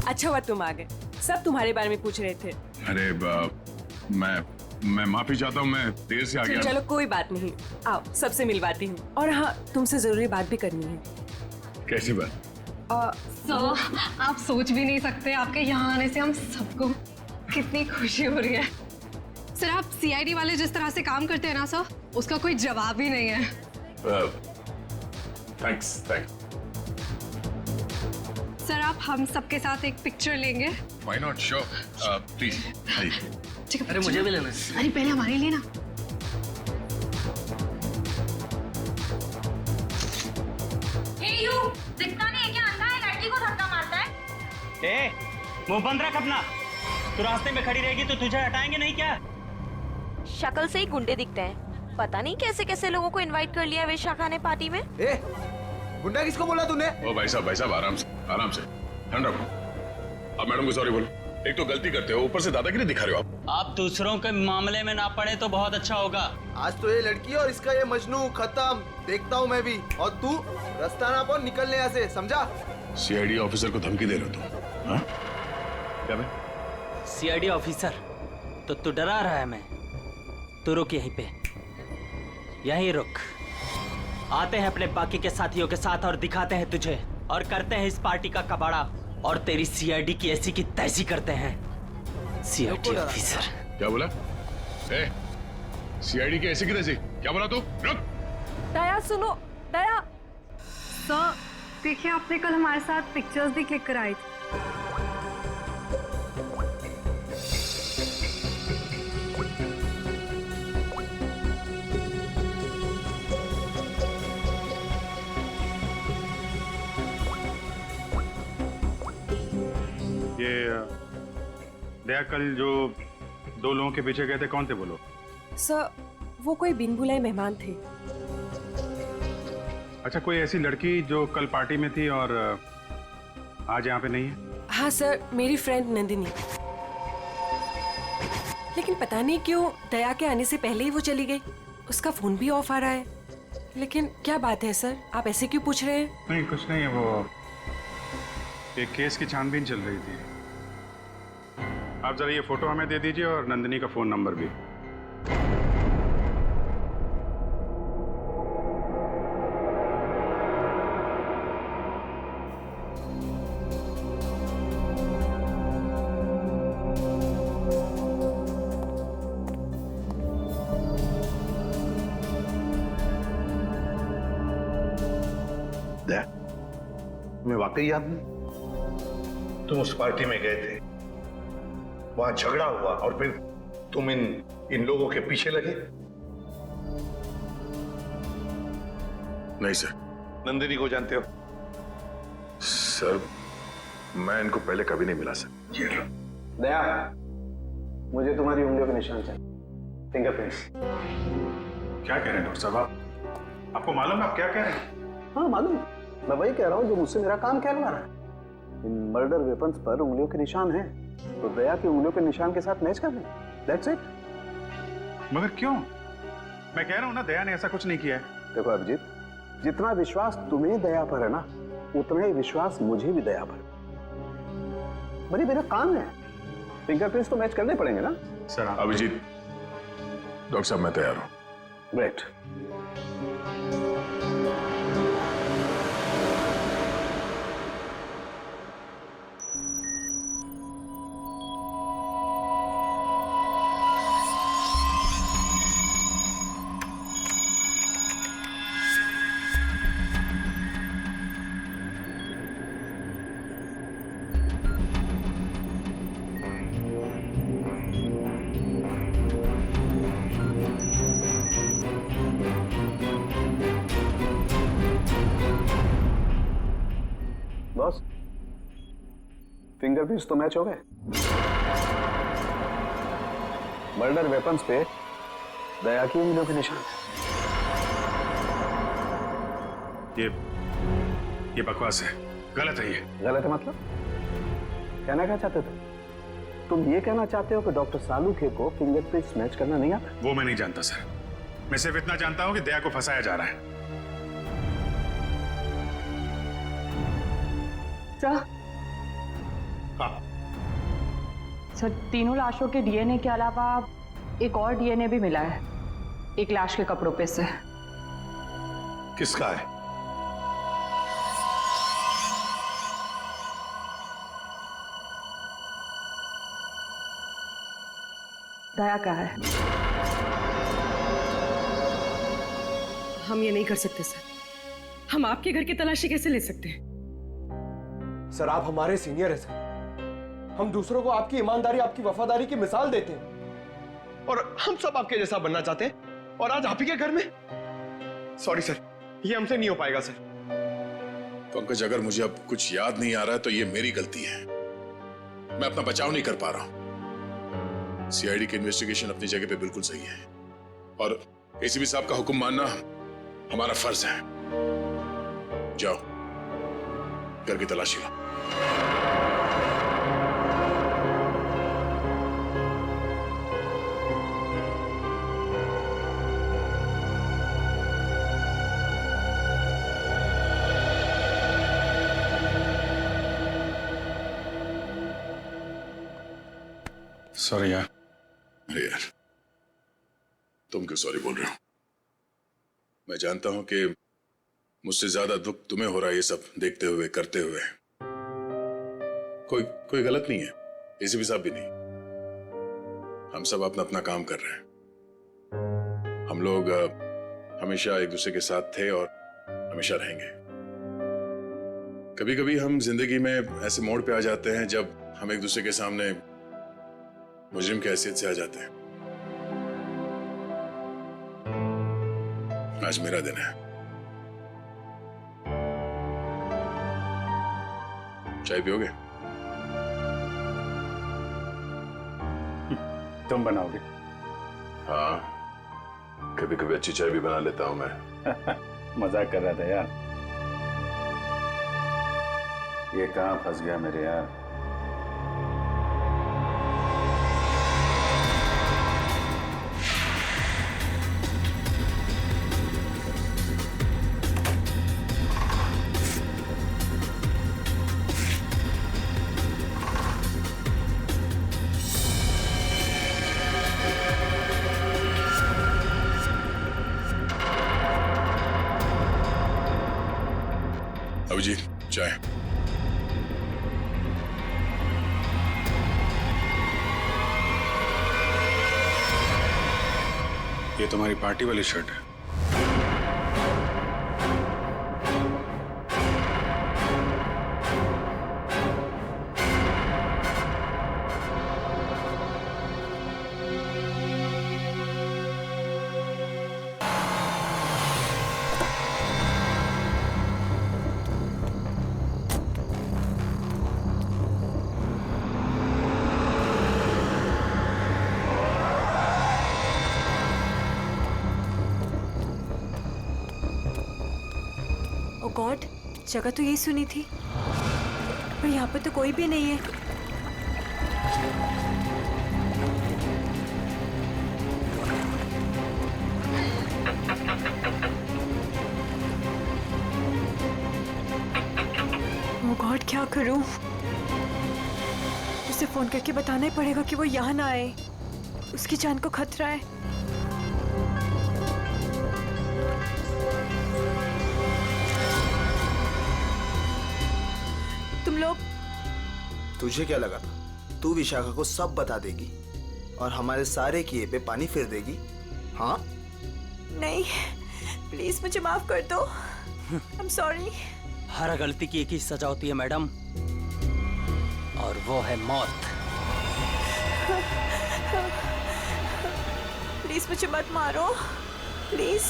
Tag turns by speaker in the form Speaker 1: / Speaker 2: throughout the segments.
Speaker 1: अच्छा हुआ तुम आ गए, सब तुम्हारे बारे में पूछ रहे थे।
Speaker 2: अरे मैं माफी चाहता हूँ, मैं देर से आ गया।
Speaker 1: चलो कोई बात नहीं, आओ सबसे मिलवाती हूँ। और हाँ, तुमसे जरूरी बात भी करनी है।
Speaker 2: कैसी बात?
Speaker 3: सर, आप सोच भी नहीं सकते आपके यहाँ आने से हम सबको कितनी खुशी हो रही है। सर, आप सीआईडी वाले जिस तरह से काम करते हैं ना सर, उसका कोई जवाब ही नहीं है।
Speaker 2: थैंक्स।
Speaker 3: सर, आप हम सबके साथ एक पिक्चर लेंगे?
Speaker 2: Why not? Sure. Please.
Speaker 3: ठीक है।
Speaker 4: अरे मुझे भी लेना है।
Speaker 3: अरे पहले हमारे लिए ना।
Speaker 5: दिखता नहीं है क्या? अंधा है, लड़की को धक्का मारता है।
Speaker 4: मुंह बंद रख अपना। तू रास्ते में खड़ी रहेगी तो तुझे हटाएंगे नहीं क्या?
Speaker 6: शक्ल से ही गुंडे दिखते हैं, पता नहीं कैसे कैसे लोगों को इनवाइट कर लिया वेश्या खाने पार्टी में।
Speaker 7: गुंडा किसको बोला तूने?
Speaker 2: ओ भाई साहब आराम से ठंड रखो। अब मैडम को सॉरी बोलो। एक तो गलती करते हो, ऊपर से दादागिरी दिखा रहे हो आप।
Speaker 4: आप दूसरों के मामले में ना पड़े तो बहुत अच्छा होगा।
Speaker 7: आज तो ये लड़की और इसका ये मजनू खत्म, देखता हूँ मैं भी। और तू रास्ता ना पाओ निकलने यहाँ से, समझा?
Speaker 2: सीआईडी ऑफिसर को धमकी दे रहे हो तुम? हाँ? क्या बे?
Speaker 4: सीआईडी ऑफिसर तो तू डरा रहा है। मैं तू रुक यहीं पे, यहीं रुक। आते हैं अपने बाकी के साथियों के साथ और दिखाते हैं तुझे, और करते हैं इस पार्टी का कबाड़ा, और तेरी सीआईडी की ऐसी की तैसी करते हैं। सीआईडी ऑफिसर
Speaker 2: क्या बोला? सीआईडी की ऐसी की तैसी क्या बोला तू? रुक।
Speaker 1: दया सुनो, दया।
Speaker 3: सर, देखिए आपने कल हमारे साथ पिक्चर्स भी क्लिक कराई थी।
Speaker 8: ये दया कल जो 2 लोगों के पीछे गए थे, कौन थे बोलो?
Speaker 1: सर, वो कोई बिन बुलाए मेहमान थे।
Speaker 8: अच्छा, कोई ऐसी लड़की जो कल पार्टी में थी और आज यहाँ पे नहीं है?
Speaker 1: हाँ सर, मेरी फ्रेंड नंदिनी। लेकिन पता नहीं क्यों दया के आने से पहले ही वो चली गई। उसका फोन भी ऑफ आ रहा है। लेकिन क्या बात है सर, आप ऐसे क्यों पूछ रहे हैं?
Speaker 8: नहीं, कुछ नहीं है। वो एक केस की छानबीन चल रही थी। आप जरा ये फोटो हमें दे दीजिए और नंदिनी का फोन नंबर भी।
Speaker 9: दया, तुम्हें वाकई याद नहीं? तुम उस पार्टी में गए थे, वहां झगड़ा हुआ और फिर तुम इन लोगों के पीछे लगे?
Speaker 2: नहीं सर।
Speaker 9: नंदिनी को जानते हो?
Speaker 2: सर, मैं इनको पहले कभी नहीं मिला सर।
Speaker 9: ये लो।
Speaker 7: दया, मुझे तुम्हारी उंगलियों के निशान चाहिए, फिंगरप्रिंट्स।
Speaker 8: क्या कह रहे हैं डॉक्टर साहब आप? आपको मालूम है आप क्या कह रहे हैं?
Speaker 7: हाँ मालूम, मैं वही कह रहा हूँ जो मुझसे मेरा काम कहलवा रहा है। इन मर्डर वेपन्स पर उंगलियों के निशान हैं, तो दया की उंगलियों के निशान के साथ मैच कर दें। That's it।
Speaker 8: मगर क्यों? मैं कह रहा हूँ ना, दया ने ऐसा कुछ नहीं किया है।
Speaker 7: देखो अभिजीत, जितना विश्वास तुम्हें दया पर है ना, उतना ही विश्वास मुझे भी दया पर। भाई मेरा काम है, फिंगरप्रिंट्स तो मैच करने पड़ेंगे ना
Speaker 8: सर।
Speaker 2: अभिजीत, डॉक्टर साहब मैं तैयार हूँ।
Speaker 7: ग्रेट। बॉस, फिंगरप्रिंट्स तो मैच हो गए। मर्डर वेपन्स पे दया की उंगलियों के निशान।
Speaker 8: ये बकवास है, गलत है। ये
Speaker 7: गलत है मतलब? कहना क्या चाहते थे? तुम ये कहना चाहते हो कि डॉक्टर सालूखे को फिंगरप्रिंट्स मैच करना नहीं आता?
Speaker 8: वो मैं नहीं जानता सर। मैं सिर्फ इतना जानता हूं कि दया को फंसाया जा रहा है।
Speaker 10: सर
Speaker 9: हाँ,
Speaker 10: सर तीनों लाशों के डीएनए के अलावा एक और डीएनए भी मिला है, एक लाश के कपड़ों पे से।
Speaker 9: किसका है?
Speaker 10: दया का है।
Speaker 1: हम ये नहीं कर सकते सर। हम आपके घर की तलाशी कैसे ले सकते हैं?
Speaker 11: सर आप हमारे सीनियर हैं सर। हम दूसरों को आपकी ईमानदारी, आपकी वफादारी की मिसाल देते हैं और हम सब आपके जैसा बनना चाहते हैं, और आज आप ही के घर में। सॉरी सर, ये हमसे नहीं हो पाएगा सर।
Speaker 2: पंकज, अगर मुझे अब कुछ याद नहीं आ रहा है तो ये मेरी गलती है। मैं अपना बचाव नहीं कर पा रहा हूं। सीआईडी की इन्वेस्टिगेशन अपनी जगह पे बिल्कुल सही है, और एसीपी साहब का हुक्म मानना हमारा फर्ज है। जाओ, घर की तलाशी लो।
Speaker 8: सॉरी यार।
Speaker 2: अरे यार, तुम क्यों सॉरी बोल रहे हो? मैं जानता हूं कि मुझसे ज्यादा दुख तुम्हें हो रहा है ये सब देखते हुए, करते हुए। कोई कोई गलत नहीं है, एसीपी साहब भी नहीं। हम सब अपना अपना काम कर रहे हैं। हम लोग हमेशा एक दूसरे के साथ थे और हमेशा रहेंगे। कभी कभी हम जिंदगी में ऐसे मोड़ पे आ जाते हैं जब हम एक दूसरे के सामने मुजरिम की हैसियत से आ जाते हैं। आज मेरा दिन है। चाय पियोगे?
Speaker 8: तुम बनाओगे?
Speaker 2: हाँ, कभी कभी अच्छी चाय भी बना लेता हूं मैं।
Speaker 8: मजाक कर रहा था यार। ये कहाँ फंस गया मेरे यार।
Speaker 2: अभिजीत, चाय।
Speaker 8: ये तुम्हारी पार्टी वाली शर्ट है।
Speaker 12: ओ गॉड, जगह तो यही सुनी थी, पर यहाँ पर तो कोई भी नहीं है। ओ गॉड, क्या करूं? उसे फोन करके बताना ही पड़ेगा कि वो यहाँ ना आए। उसकी जान को खतरा है। तुम लोग,
Speaker 11: तुझे क्या लगा तू विशाखा को सब बता देगी और हमारे सारे किए पे पानी फेर देगी? हाँ?
Speaker 12: नहीं, प्लीज मुझे माफ कर दो। I am sorry.
Speaker 4: हर गलती की एक ही सजा होती है मैडम, और वो है मौत।
Speaker 12: प्लीज मुझे मत मारो, प्लीज।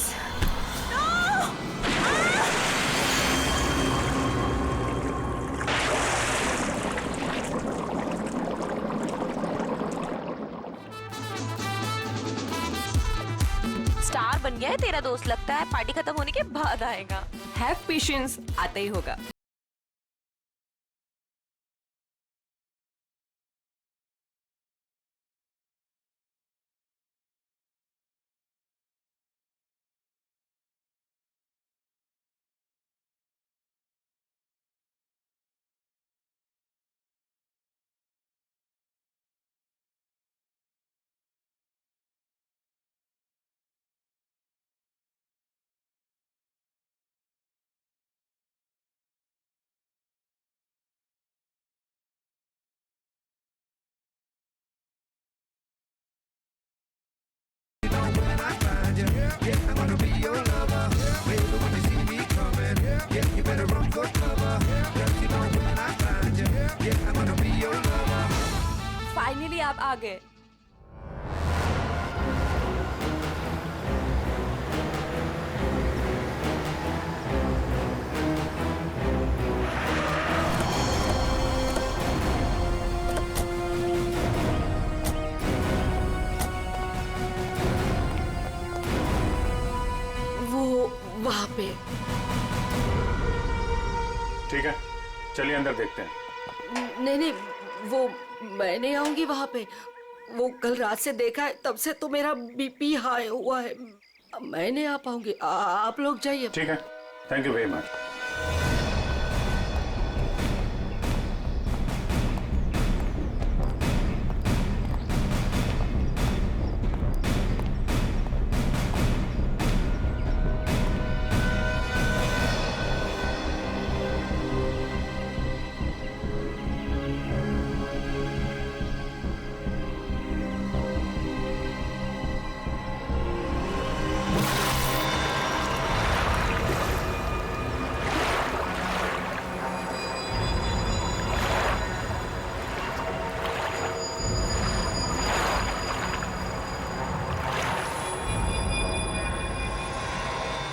Speaker 6: स्टार बन गया है तेरा दोस्त, लगता है पार्टी खत्म होने के बाद आएगा।
Speaker 1: हैव पेशेंस, आता ही होगा।
Speaker 6: फाइनली आप आ गए।
Speaker 1: वो वहां पे।
Speaker 8: ठीक है, चलिए अंदर देखते हैं।
Speaker 1: नहीं, वो मैं नहीं आऊंगी वहां पे। वो कल रात से देखा है, तब से तो मेरा बीपी हाई हुआ है। मैं नहीं आ पाऊंगी, आप लोग जाइए।
Speaker 8: ठीक है, thank you very much.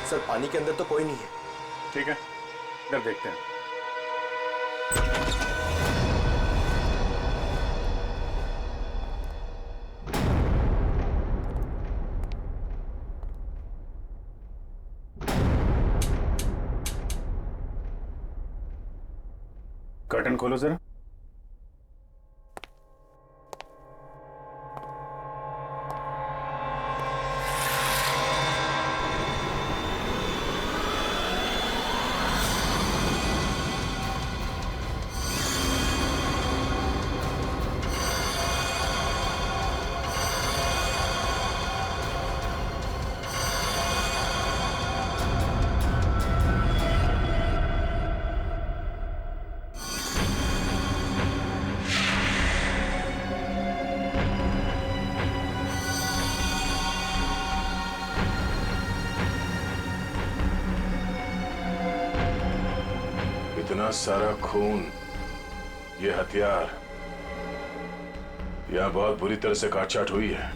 Speaker 11: Sir पानी के अंदर तो कोई नहीं है।
Speaker 8: ठीक है, इधर देखते हैं। कर्टन खोलो जरा।
Speaker 2: इतना सारा खून, ये हथियार, यहां बहुत बुरी तरह से काटछाट हुई है।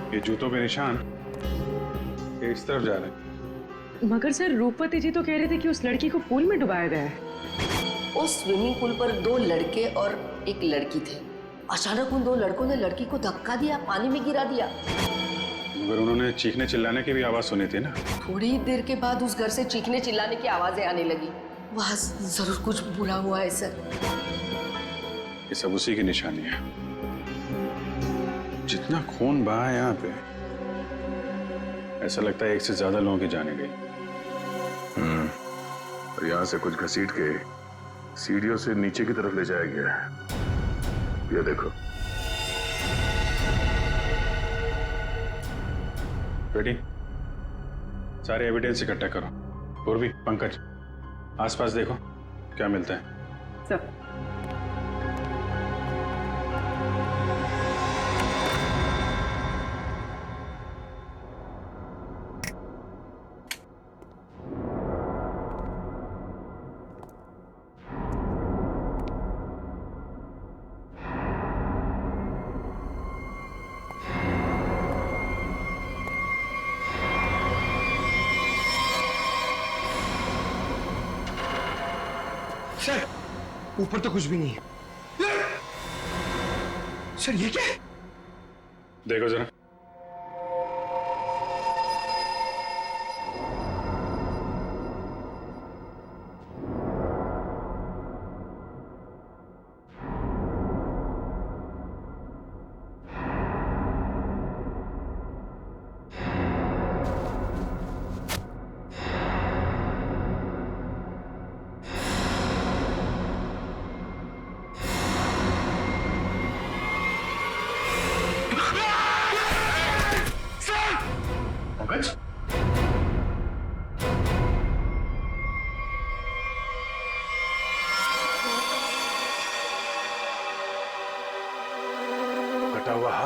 Speaker 8: ये जूतों के निशान ये इस तरफ जा रहे हैं।
Speaker 10: मगर सर रूपवती जी तो कह रहे थे कि उस लड़की को पूल में डुबाया गया है।
Speaker 1: उस स्विमिंग पूल पर 2 लड़के और एक लड़की थे। अचानक उन 2 लड़कों ने लड़की को धक्का दिया, पानी में गिरा दिया।
Speaker 8: मगर उन्होंने चीखने चिल्लाने की भी आवाज सुनी थी ना।
Speaker 1: थोड़ी देर के बाद उस घर से चीखने चिल्लाने की आवाजें आने लगी। वहां जरूर कुछ बुरा हुआ है सर।
Speaker 8: ये सब उसी की निशानी है। जितना खून बहा है यहाँ पे, ऐसा लगता है एक से ज्यादा लोगों की जाने गई।
Speaker 2: और यहाँ से कुछ घसीट के सीढ़ियों से नीचे की तरफ ले जाया गया है। ये देखो।
Speaker 8: बेटी, सारे एविडेंस इकट्ठा करो। पूर्वी, पंकज, आसपास देखो क्या मिलता है।
Speaker 10: सर
Speaker 11: सर ऊपर तो कुछ भी नहीं है। सर ये क्या है?
Speaker 8: देखो जरा।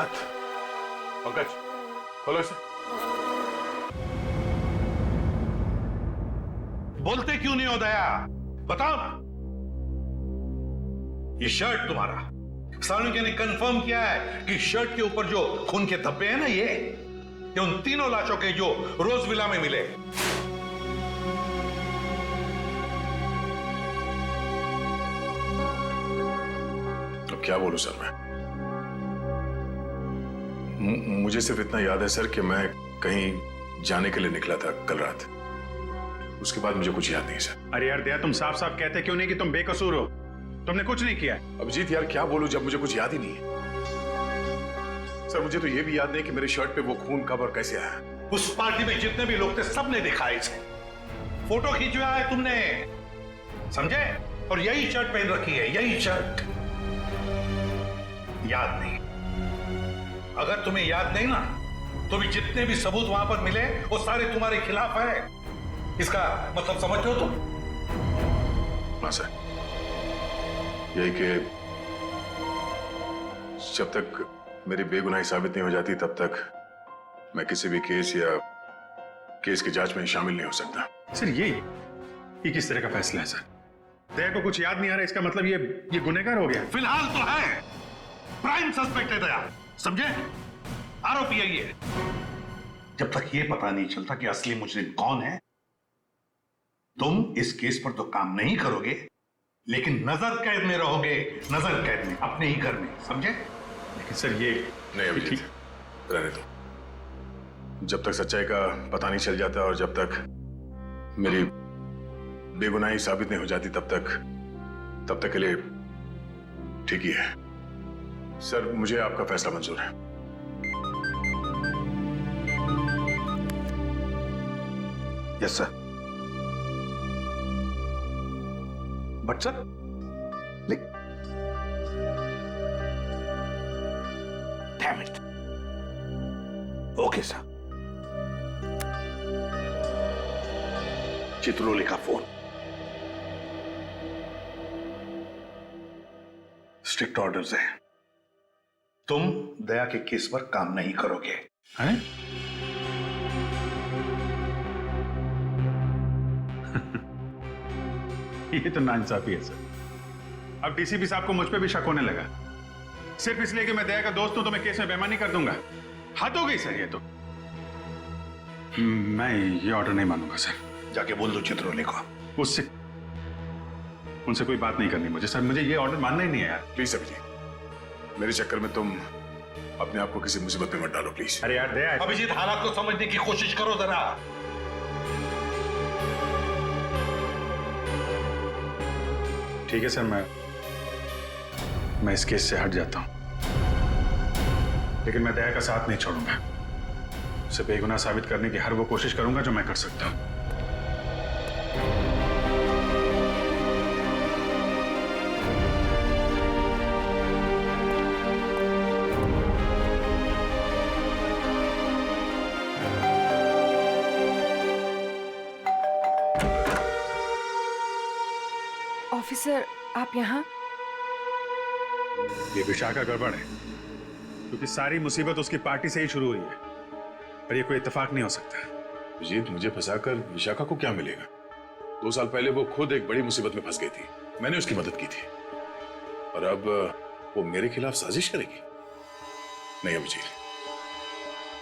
Speaker 2: हाथ। पंकज, खोलो इसे।
Speaker 9: बोलते क्यों नहीं हो दया? बताओ ना। ये शर्ट तुम्हारा, सालुंके ने कंफर्म किया है कि शर्ट के ऊपर जो खून के धब्बे हैं ना, ये उन तीनों लाशों के जो रोज विला में मिले।
Speaker 2: अब क्या बोलूं सर मैं? मुझे सिर्फ इतना याद है सर कि मैं कहीं जाने के लिए निकला था कल रात। उसके बाद मुझे कुछ याद नहीं सर।
Speaker 8: अरे यार दया, तुम साफ साफ कहते क्यों नहीं कि तुम बेकसूर हो? तुमने कुछ नहीं किया है।
Speaker 2: अभिजीत यार क्या बोलूं जब मुझे कुछ याद ही नहीं है। सर मुझे तो ये भी याद नहीं कि मेरे शर्ट पे वो खून कब और कैसे आया।
Speaker 9: उस पार्टी में जितने भी लोग थे सबने दिखा इसे। फोटो खींचवाया है तुमने, समझे? और यही शर्ट पहन रखी है, यही शर्ट। याद नहीं? अगर तुम्हें याद नहीं ना, तो भी जितने भी सबूत वहां पर मिले वो सारे तुम्हारे खिलाफ है। इसका मतलब समझ लो तुम?
Speaker 2: हाँ सर, यही कि जब तक मेरी बेगुनाही साबित नहीं हो जाती तब तक मैं किसी भी केस या केस की जांच में शामिल नहीं हो सकता।
Speaker 8: सर ये किस तरह का फैसला है सर? दया को कुछ याद नहीं आ रहा, इसका मतलब ये गुनहगार हो गया?
Speaker 9: फिलहाल तो है, प्राइम सस्पेक्ट है दया, समझे? आरोपी है ये। जब तक ये पता नहीं चलता कि असली मुजरिम कौन है, तुम इस केस पर तो काम नहीं करोगे, लेकिन नजर कैद में रहोगे, नजर कैद में, अपने ही घर में, समझे?
Speaker 8: लेकिन सर ये
Speaker 2: नहीं अभिजीत, रहने दो। जब तक सच्चाई का पता नहीं चल जाता और जब तक मेरी बेगुनाही साबित नहीं हो जाती तब तक के लिए ठीक ही है। सर मुझे आपका फैसला मंजूर है।
Speaker 9: Yes sir. But sir, damn it. Okay sir. Chitrole का फोन। स्ट्रिक्ट ऑर्डर्स है, तुम दया के केस पर काम नहीं करोगे।
Speaker 8: हैं? ये तो नाइंसाफी है सर। अब डीसीपी साहब को मुझ पे भी शक होने लगा, सिर्फ इसलिए कि मैं दया का दोस्त हूं तो मैं केस में बेईमानी कर दूंगा। हद हो गई सर ये तो। मैं ये ऑर्डर नहीं मानूंगा सर।
Speaker 9: जाके बोल दो चित्रोले को।
Speaker 8: उनसे कोई बात नहीं करनी मुझे सर, मुझे ये ऑर्डर मानना ही नहीं है यार।
Speaker 2: प्लीज अभिजीत, मेरे चक्कर में तुम अपने आप को किसी मुसीबत में मत डालो प्लीज।
Speaker 8: अरे यार दया,
Speaker 9: अभिजीत हालात को समझने की कोशिश करो जरा।
Speaker 8: ठीक है सर, मैं इस केस से हट जाता हूं, लेकिन मैं दया का साथ नहीं छोड़ूंगा। उसे बेगुनाह साबित करने की हर वो कोशिश करूंगा जो मैं कर सकता हूं।
Speaker 12: ऑफिसर, आप यहाँ?
Speaker 8: ये विशाखा गड़बड़ है, क्योंकि सारी मुसीबत उसकी पार्टी से ही शुरू हुई है, पर ये कोई इत्तेफाक नहीं हो सकता।
Speaker 2: अभिजीत, मुझे फंसाकर विशाखा को क्या मिलेगा? 2 साल पहले वो खुद एक बड़ी मुसीबत में फंस गई थी, मैंने उसकी मदद की थी, और अब वो मेरे खिलाफ साजिश करेगी? नहीं अभिजीत।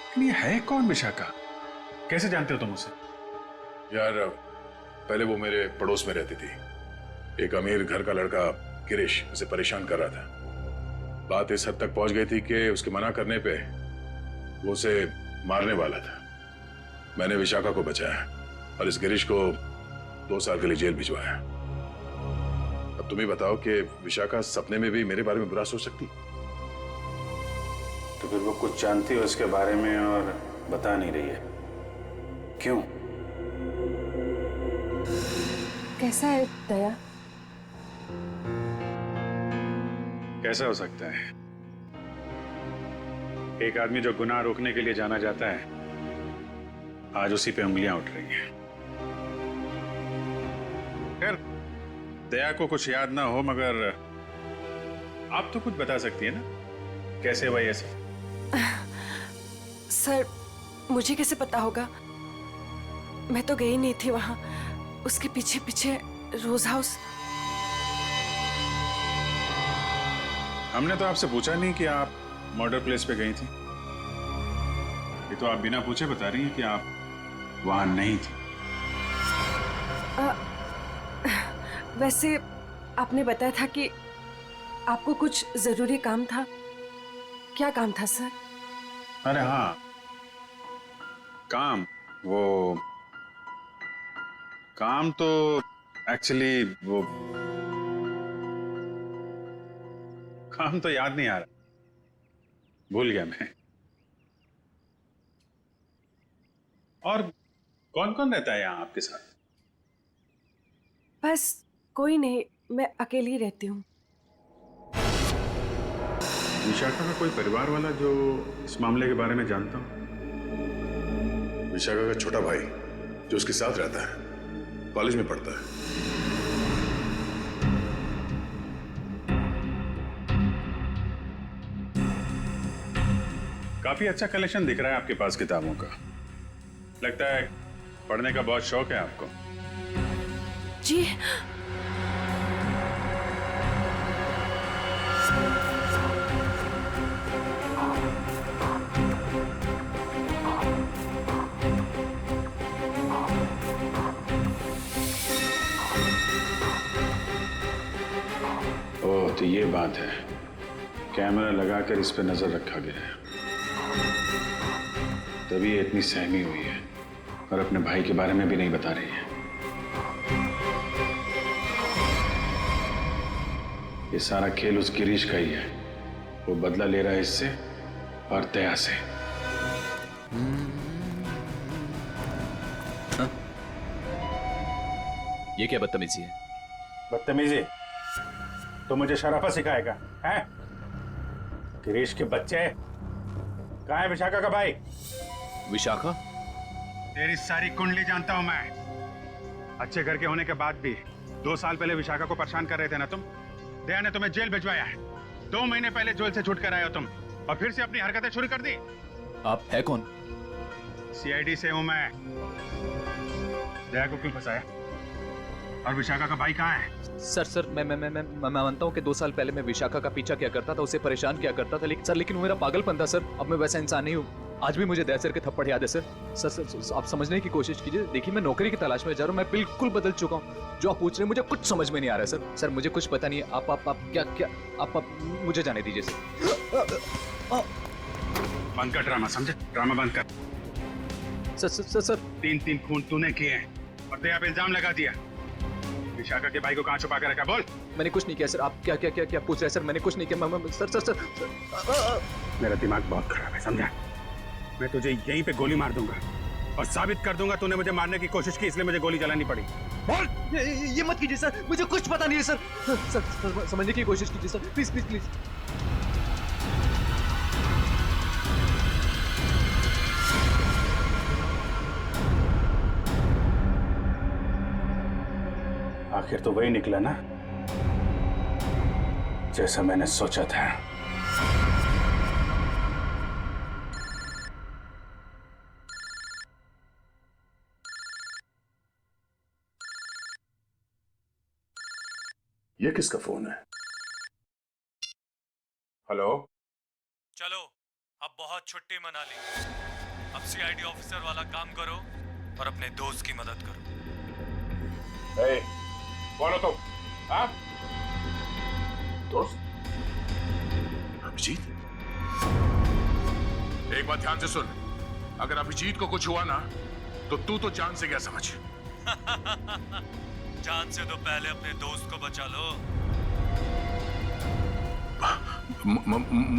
Speaker 8: लेकिन ये है कौन विशाखा? कैसे जानते हो तुम उसे?
Speaker 2: यार पहले वो मेरे पड़ोस में रहती थी। एक अमीर घर का लड़का गिरीश उसे परेशान कर रहा था। बात इस हद तक पहुंच गई थी कि उसके मना करने पे वो उसे मारने वाला था। मैंने विशाखा को बचाया और इस गिरीश को 2 साल के लिए जेल भिजवाया। अब तुम ही बताओ कि विशाखा सपने में भी मेरे बारे में बुरा सोच सकती?
Speaker 8: तो फिर वो कुछ जानती है उसके बारे में और बता नहीं रही है, क्यों?
Speaker 12: कैसा है दया?
Speaker 8: कैसा हो सकता है? एक आदमी जो गुनाह रोकने के लिए जाना जाता है, आज उसी पे उंगलियां उठ रही हैं। खैर, दया को कुछ याद ना हो, मगर आप तो कुछ बता सकती है ना, कैसे हुआ ये सब?
Speaker 12: सर, मुझे कैसे पता होगा? मैं तो गई नहीं थी वहां। उसके पीछे पीछे रोज हाउस।
Speaker 8: हमने तो आपसे पूछा नहीं कि आप मर्डर प्लेस पे गई थी। ये तो आप बिना पूछे बता रही हैं कि आप वहां नहीं थी।
Speaker 12: वैसे आपने बताया था कि आपको कुछ जरूरी काम था। क्या काम था सर?
Speaker 8: अरे हाँ, काम तो एक्चुअली वो काम तो याद नहीं आ रहा, भूल गया मैं। और कौन कौन रहता है यहाँ आपके साथ?
Speaker 12: बस कोई नहीं, मैं अकेली रहती हूँ।
Speaker 8: विशाखा का कोई परिवार वाला जो इस मामले के बारे में जानता हो?
Speaker 2: विशाखा का छोटा भाई जो उसके साथ रहता है, कॉलेज में पढ़ता है।
Speaker 8: काफी अच्छा कलेक्शन दिख रहा है आपके पास किताबों का। लगता है पढ़ने का बहुत शौक है आपको।
Speaker 12: जी।
Speaker 8: ओह, तो ये बात है। कैमरा लगाकर इस पे नजर रखा गया है, तभी ये इतनी सहमी हुई है और अपने भाई के बारे में भी नहीं बता रही है। ये सारा खेल उस गिरीश का ही है। वो बदला ले रहा है इससे और दया से।
Speaker 13: ये क्या बदतमीजी है?
Speaker 8: बदतमीजी तो मुझे शराफत सिखाएगा हैं? गिरीश के बच्चे। कहाँ है विशाखा का भाई?
Speaker 13: विशाखा?
Speaker 8: तेरी सारी कुंडली जानता हूं मैं। अच्छे घर के होने के बाद भी 2 साल पहले विशाखा को परेशान कर रहे थे ना तुम। दया ने तुम्हें जेल भिजवाया है। 2 महीने पहले जेल से छूट कर आए हो तुम, और फिर से अपनी हरकतें शुरू कर दी।
Speaker 13: आप है कौन?
Speaker 8: सीआईडी से हूं मैं। दया को क्यों फंसाया? और विशाखा का भाई कहाँ है?
Speaker 13: सर मैं मानता हूँ कि 2 साल पहले मैं विशाखा का पीछा किया करता था, उसे परेशान किया करता था, लेकिन वो मेरा पागलपन था सर। अब मैं वैसा इंसान नहीं हूँ। आज भी मुझे दया सर के थप्पड़ याद है सर। सर आप समझने की कोशिश कीजिए। देखिए, मैं नौकरी की तलाश में जा रहा हूँ। मैं बिल्कुल बदल चुका हूँ। जो आप पूछ रहे हैं मुझे कुछ समझ में नहीं आ रहा है सर। सर मुझे कुछ पता नहीं है। आप क्या आप मुझे जाने दीजिए सर।
Speaker 8: बंद कर ड्रामा, समझे? ड्रामा बंद कर।
Speaker 13: सर
Speaker 8: 3 खून तूने किए हैं और दया पे इल्जाम लगा दिया। विशाखा के भाई को कहाँ छुपा कर रखा? बोल।
Speaker 13: मैंने कुछ नहीं किया सर। आप क्या पूछ रहे हैं सर? मैंने कुछ नहीं किया। सर
Speaker 8: मेरा दिमाग बहुत खराब है, समझा? मैं तुझे यहीं पे गोली मार दूंगा और साबित कर दूंगा तूने मुझे मारने की कोशिश की, इसलिए मुझे गोली चलानी पड़ी। बोल।
Speaker 13: ये मत कीजिए सर, मुझे कुछ पता नहीं है सर। सर समझने की कोशिश कीजिए सर, प्लीज।
Speaker 8: आखिर तो वही निकला ना जैसा मैंने सोचा था।
Speaker 2: ये किसका फोन है?
Speaker 8: हेलो।
Speaker 14: चलो, अब बहुत छुट्टी मना ली। अब सीआईडी ऑफिसर वाला काम करो और अपने दोस्त की मदद करो।
Speaker 2: hey, कौन हो तुम? हाँ? दोस्त? अभिजीत? एक बात ध्यान से सुन, अगर अभिजीत को कुछ हुआ ना तो तू तो जान से क्या समझ।
Speaker 14: जान से तो पहले अपने दोस्त को बचा लो।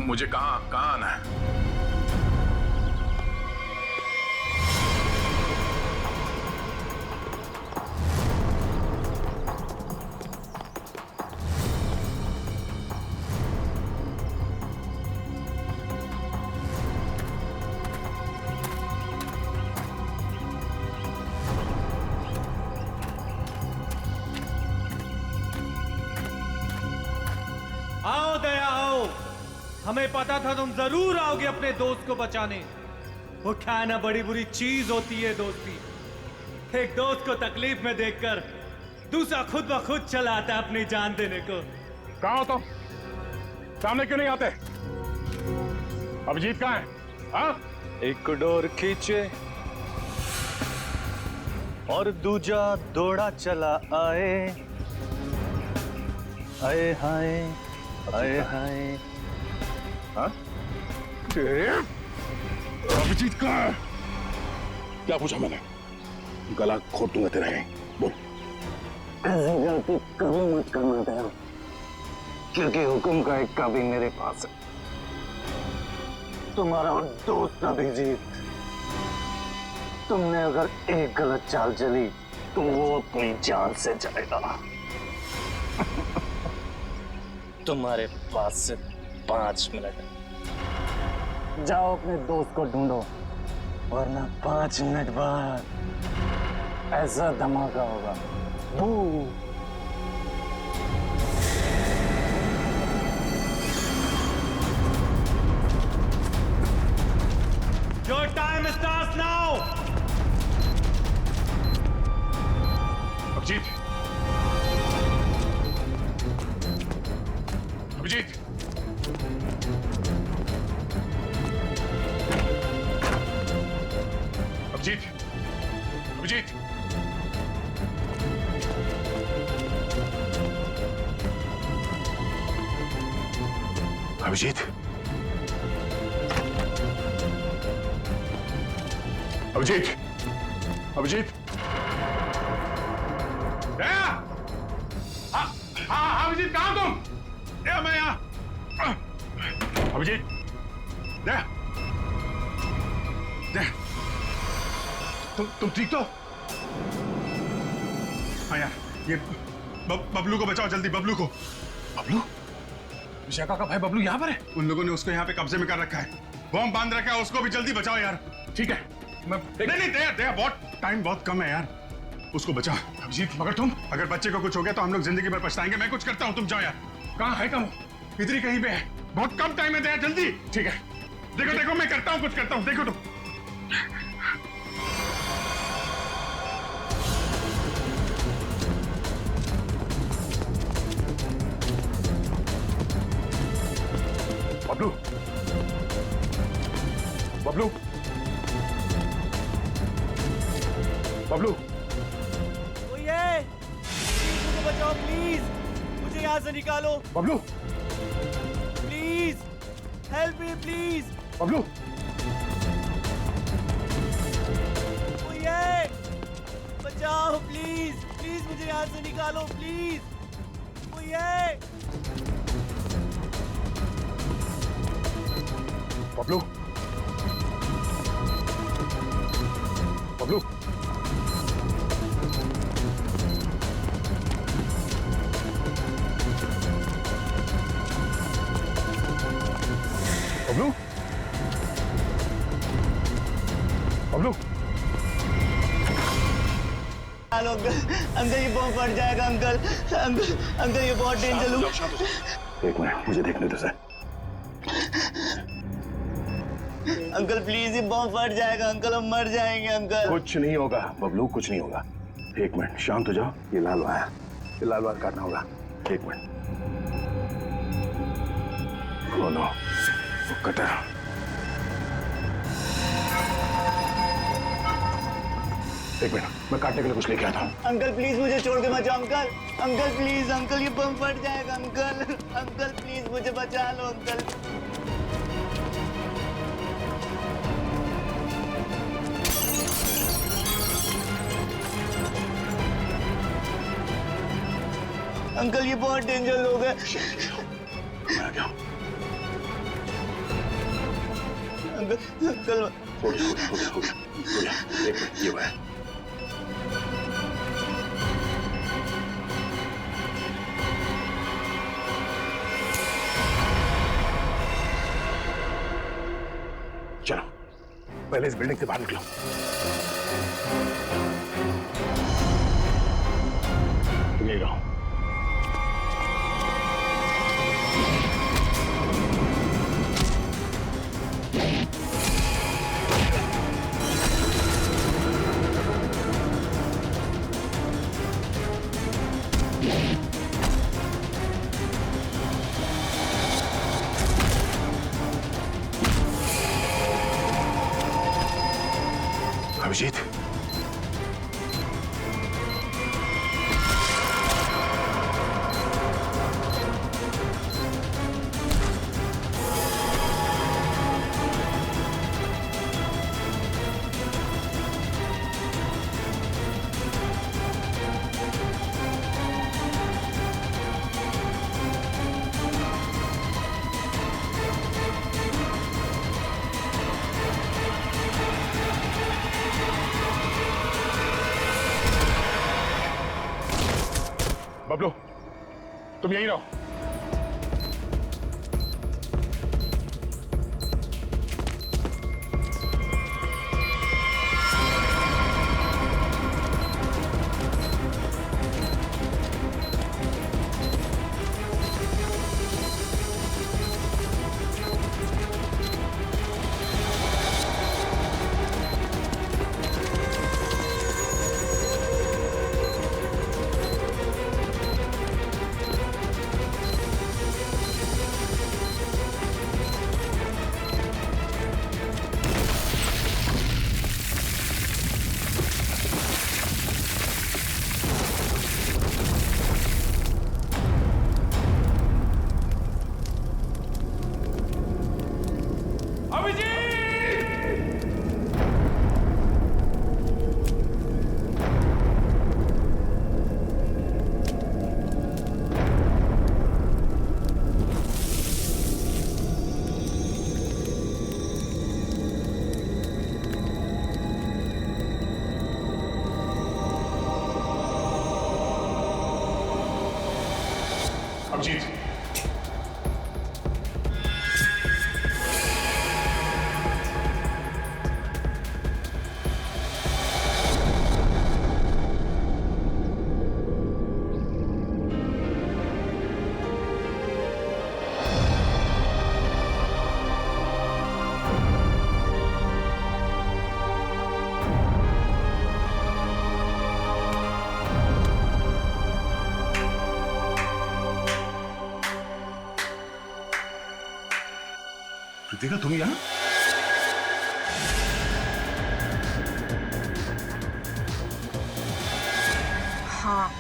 Speaker 2: मुझे कहाँ आना है?
Speaker 14: हमें पता था तुम जरूर आओगे अपने दोस्त को बचाने। वो क्या ना बड़ी बुरी चीज होती है दोस्ती। एक दोस्त को तकलीफ में देखकर दूसरा खुद ब खुद चला आता है अपनी जान देने को।
Speaker 8: कहाँ हो तुम? सामने क्यों नहीं आते? अभिजीत कहाँ है? हाँ?
Speaker 14: एक डोर खींचे और दूजा दौड़ा चला आए। आए हाय आए हाय।
Speaker 8: हाँ? अभिजीत कहाँ है? क्या पूछा मैंने? गला घोट दूंगा तेरा यहीं। बोल।
Speaker 15: ऐसी गलती कभी मत करना दया, क्योंकि हुक्म का एक कभी मेरे पास है। तुम्हारा दोस्त अभिजीत, तुमने अगर एक गलत चाल चली तो वो अपनी जान से जाएगा। तुम्हारे पास से 5 मिनट जाओ, अपने दोस्त को ढूंढो, वरना 5 मिनट बाद ऐसा धमाका होगा। बू।
Speaker 14: Your time starts now.
Speaker 8: Abhijit, Abhijit, Abhijit, Abhijit, Abhijit, Abhijit, Abhijit, दया! हाँ, अभिजीत कहाँ हो तुम? दया, मैं यहाँ। अभिजीत, दया, दया, तुम ठीक तो? हाँ यार, ये बबलू को बचाओ जल्दी, बबलू को। बबलू? विशाखा का भाई बबलू यहाँ पर है? उन लोगों ने उसको यहाँ पे कब्जे में कर रखा है, बॉम्ब बांध रखा है, उसको भी जल्दी बचाओ यार। ठीक है, नहीं दया, दया, बहुत टाइम बहुत कम है यार, उसको बचाओ। अभिजीत, मगर तुम, अगर बच्चे को कुछ हो गया तो हम लोग जिंदगी भर पछताएंगे। मैं कुछ करता हूँ, तुम जाओ यार। कहाँ है? कम इधर ही कहीं पे है, बहुत कम टाइम है। दया जल्दी। ठीक है, देखो देखो मैं करता हूँ, कुछ करता हूँ, देखो तुम। बबलू, बबलू, बबलू,
Speaker 14: मुझे बचाओ प्लीज, मुझे यहाँ से निकालो।
Speaker 8: Bablu,
Speaker 14: please help me please.
Speaker 8: Bablu,
Speaker 14: ये बचाओ प्लीज, प्लीज मुझे यहाँ से निकालो प्लीज। ये
Speaker 8: बबलू, बबलू, बबलू, बबलू,
Speaker 15: अंकल ये बॉम्ब फट जाएगा। अंकल अंकल अंकल ये बहुत डेंजर है।
Speaker 7: एक मिनट, मुझे देखने दो सर।
Speaker 15: अंकल प्लीज ये बॉम्ब फट जाएगा अंकल, हम मर जाएंगे अंकल।
Speaker 7: कुछ नहीं होगा बबलू, कुछ नहीं होगा। एक मिनट, शांत हो जाओ। ये लाल वायर, ये लाल वायर काटना होगा। एक मिनट। ओ नो, कटा। एक मिनट, मैं काटने के लिए कुछ लेके आता हूँ।
Speaker 15: अंकल प्लीज मुझे छोड़ के मत जाओ अंकल। अंकल प्लीज, अंकल ये बम फट जाएगा अंकल। अंकल प्लीज मुझे बचा लो अंकल। अंकल ये बहुत डेंजर लोग हैं।
Speaker 7: मैं आ गया हूँ।
Speaker 15: अंकल अंकल
Speaker 7: हो गया। एक मिनट, ये वायर। चलो पहले इस बिल्डिंग से बाहर निकलो। ये रहो।
Speaker 2: अभिजीत, बबलू तुम यहीं रहो। अभिजीत, कृतिका तुम यहाँ?
Speaker 3: हाँ,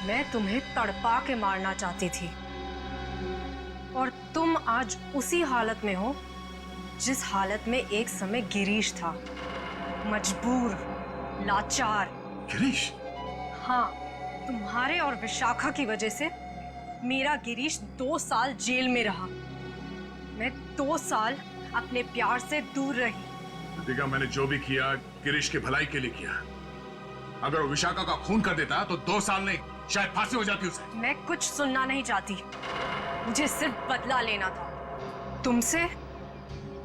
Speaker 3: मैं तुम्हें तड़पा के मारना चाहती थी और तुम आज उसी हालत में हो जिस हालत में एक समय गिरीश था, मजबूर, लाचार।
Speaker 2: गिरीश?
Speaker 3: हाँ, तुम्हारे और विशाखा की वजह से मेरा गिरीश 2 साल जेल में रहा। मैं 2 साल अपने प्यार से दूर रही।
Speaker 2: कृतिका, मैंने जो भी किया गिरीश की भलाई के लिए किया। अगर वो विशाखा का खून कर देता तो 2 साल नहीं, शायद फांसी हो जाती उसे।
Speaker 3: मैं कुछ सुनना नहीं चाहती, मुझे सिर्फ बदला लेना था, तुमसे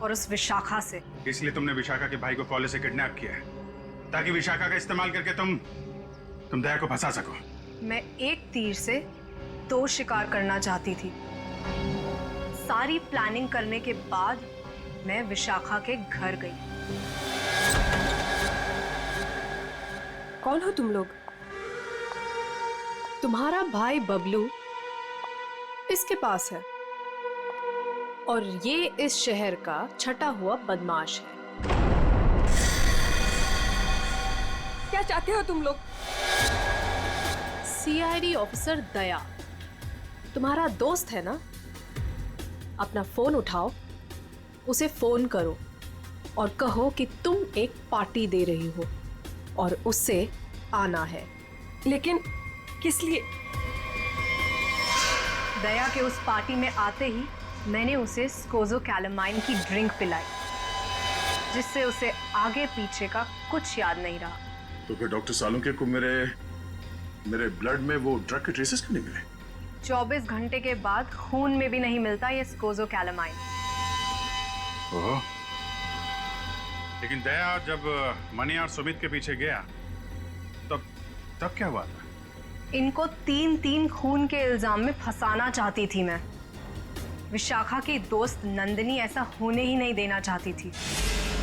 Speaker 3: और उस विशाखा से।
Speaker 8: इसलिए तुमने विशाखा के भाई को कॉलेज से किडनैप किया है, ताकि विशाखा का इस्तेमाल करके तुम दया को फंसा सको।
Speaker 3: मैं एक तीर से 2 शिकार करना चाहती थी। सारी प्लानिंग करने के बाद मैं विशाखा के घर गई।
Speaker 12: कौन हो तुम लोग?
Speaker 16: तुम्हारा भाई बबलू इसके पास है और ये इस शहर का छटा हुआ बदमाश है।
Speaker 12: क्या चाहते हो तुम लोग?
Speaker 16: सीआईडी ऑफिसर दया तुम्हारा दोस्त है ना? अपना फोन उठाओ, उसे फोन करो और कहो कि तुम एक पार्टी दे रही हो और उससे आना है।
Speaker 12: लेकिन किस लिए?
Speaker 3: दया के उस पार्टी में आते ही मैंने उसे स्कोज़ोकैलामाइन की ड्रिंक पिलाई, जिससे उसे आगे पीछे का कुछ याद नहीं रहा।
Speaker 2: तो फिर डॉक्टर सालुंके को मेरे ब्लड में वो ड्रग के ट्रेसेस क्यों नहीं मिले?
Speaker 3: 24 घंटे के बाद खून में भी नहीं मिलता ये स्कोज़ोकैलामाइन।
Speaker 8: ओह, लेकिन दया जब मनी और सुमित के पीछे गया तब क्या हुआ था?
Speaker 3: इनको 3 खून के इल्जाम में फंसाना चाहती थी मैं। विशाखा की दोस्त नंदिनी ऐसा होने ही नहीं देना चाहती थी।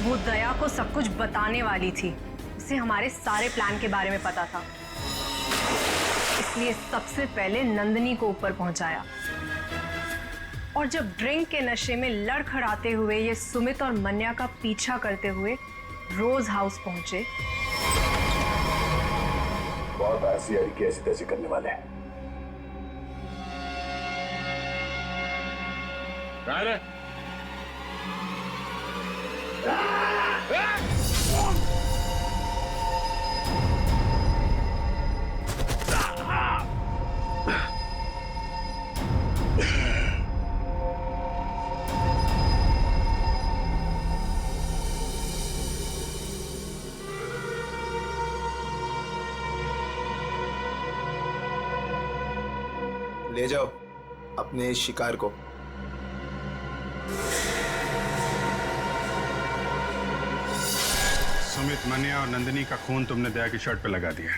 Speaker 3: वो दया को सब कुछ बताने वाली थी, उसे हमारे सारे प्लान के बारे में पता था। इसलिए सबसे पहले नंदिनी को ऊपर पहुंचाया और जब ड्रिंक के नशे में लड़खड़ाते हुए ये सुमित और मन्या का पीछा करते हुए
Speaker 16: रोज हाउस पहुंचे।
Speaker 7: बहुत ऐसी की ऐसी तैसी करने वाले हैं।
Speaker 11: ले जाओ अपने इस शिकार को।
Speaker 8: सुमित, मनिया और नंदिनी का खून तुमने दया की शर्ट पे लगा दिया।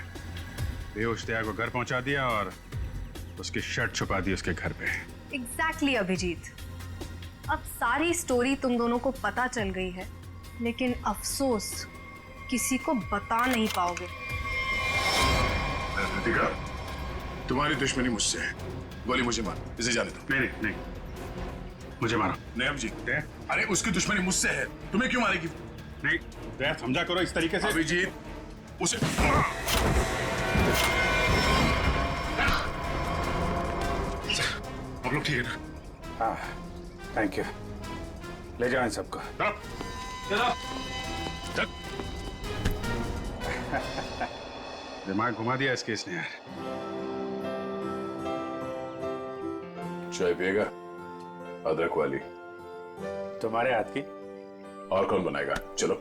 Speaker 8: बेहोश दया को घर पहुंचा दिया और उसकी शर्ट छुपा दी उसके घर पे।
Speaker 16: एग्जैक्टली अभिजीत, अब सारी स्टोरी तुम दोनों को पता चल गई है, लेकिन अफसोस किसी को बता नहीं पाओगे।
Speaker 2: रितिका, तुम्हारी दुश्मनी मुझसे है। गोली मुझे मार, इसे जाने दो।
Speaker 8: नहीं नहीं, मुझे मारो।
Speaker 2: नहीं अभिजीत, अरे उसकी दुश्मनी मुझसे है, तुम्हें क्यों मारेगी?
Speaker 8: नहीं दया, समझा करो इस तरीके से।
Speaker 2: अभिजीत, उसे आप लोग ठीक है ना?
Speaker 8: हाँ, थैंक यू। ले जाओ इन सबको। दिमाग घुमा दिया इस केस ने यार।
Speaker 2: चाय पिएगा? अदरक वाली।
Speaker 8: तुम्हारे हाथ की।
Speaker 2: और कौन बनाएगा? चलो।